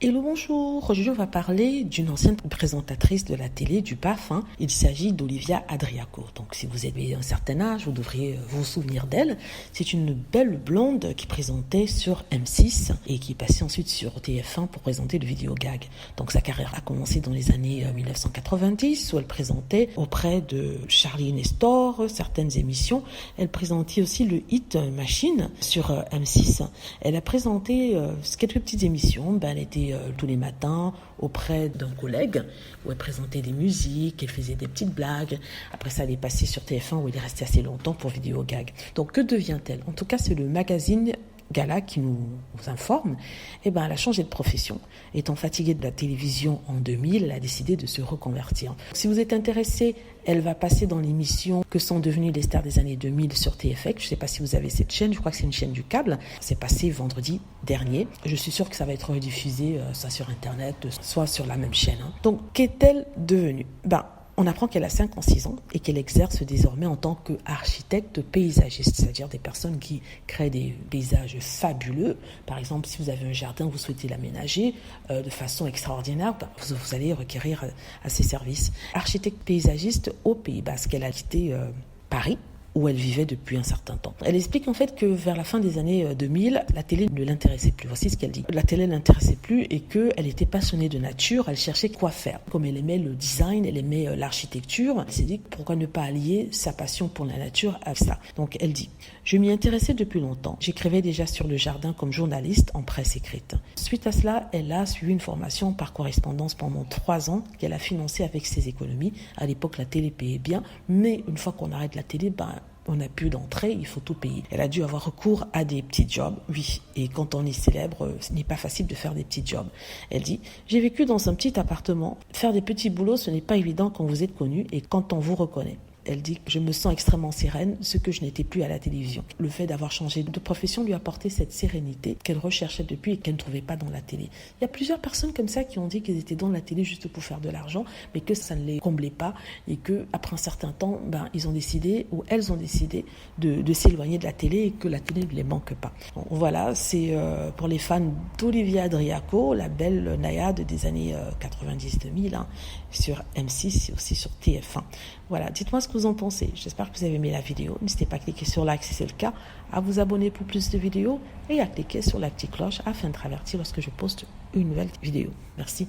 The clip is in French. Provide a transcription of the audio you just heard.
Hello, bonjour. Aujourd'hui, on va parler d'une ancienne présentatrice de la télé du PAF. Il s'agit d'Olivia Adriaco. Donc, si vous avez un certain âge, vous devriez vous souvenir d'elle. C'est une belle blonde qui présentait sur M6 et qui est passée ensuite sur TF1 pour présenter le vidéo gag. Donc, sa carrière a commencé dans les années 1990 où elle présentait auprès de Charlie Nestor certaines émissions. Elle présentait aussi le Hit Machine sur M6. Elle a présenté quelques petites émissions. Elle était tous les matins auprès d'un collègue où elle présentait des musiques, elle faisait des petites blagues. Après ça, elle est passée sur TF1 où elle est restée assez longtemps pour vidéo gag. Donc, que devient-elle? En tout cas, c'est le magazine Gala qui nous informe. Elle a changé de profession. Étant fatiguée de la télévision en 2000, elle a décidé de se reconvertir. Si vous êtes intéressé, elle va passer dans l'émission Que sont devenues les stars des années 2000 sur TFX. Je ne sais pas si vous avez cette chaîne, je crois que c'est une chaîne du câble. C'est passé vendredi dernier. Je suis sûre que ça va être rediffusé soit sur Internet, soit sur la même chaîne. Donc, qu'est-elle devenue? On apprend qu'elle a 56 ans et qu'elle exerce désormais en tant qu'architecte paysagiste, c'est-à-dire des personnes qui créent des paysages fabuleux. Par exemple, si vous avez un jardin, vous souhaitez l'aménager de façon extraordinaire, vous allez requérir à ses services. Architecte paysagiste au Pays Basque, elle a quitté Paris, où elle vivait depuis un certain temps. Elle explique en fait que vers la fin des années 2000, la télé ne l'intéressait plus. Voici ce qu'elle dit. La télé ne l'intéressait plus et qu'elle était passionnée de nature, elle cherchait quoi faire. Comme elle aimait le design, elle aimait l'architecture, elle s'est dit pourquoi ne pas allier sa passion pour la nature à ça. Donc elle dit, je m'y intéressais depuis longtemps. J'écrivais déjà sur le jardin comme journaliste en presse écrite. Suite à cela, elle a suivi une formation par correspondance pendant 3 ans qu'elle a financée avec ses économies. À l'époque, la télé payait bien, mais une fois qu'on arrête la télé, on n'a plus d'entrée, il faut tout payer. Elle a dû avoir recours à des petits jobs, oui. Et quand on est célèbre, ce n'est pas facile de faire des petits jobs. Elle dit, j'ai vécu dans un petit appartement. Faire des petits boulots, ce n'est pas évident quand vous êtes connu et quand on vous reconnaît. Elle dit « Je me sens extrêmement sereine, ce que je n'étais plus à la télévision. » Le fait d'avoir changé de profession lui a apporté cette sérénité qu'elle recherchait depuis et qu'elle ne trouvait pas dans la télé. Il y a plusieurs personnes comme ça qui ont dit qu'elles étaient dans la télé juste pour faire de l'argent, mais que ça ne les comblait pas et qu'après un certain temps, ils ont décidé, ou elles ont décidé de s'éloigner de la télé et que la télé ne les manque pas. Donc, voilà, c'est pour les fans d'Olivia Adriaco, la belle naïade des années 90-2000, sur M6 et aussi sur TF1. Voilà, dites-moi ce que vous en pensez. J'espère que vous avez aimé la vidéo. N'hésitez pas à cliquer sur like si c'est le cas, à vous abonner pour plus de vidéos et à cliquer sur la petite cloche afin de être averti lorsque je poste une nouvelle vidéo. Merci.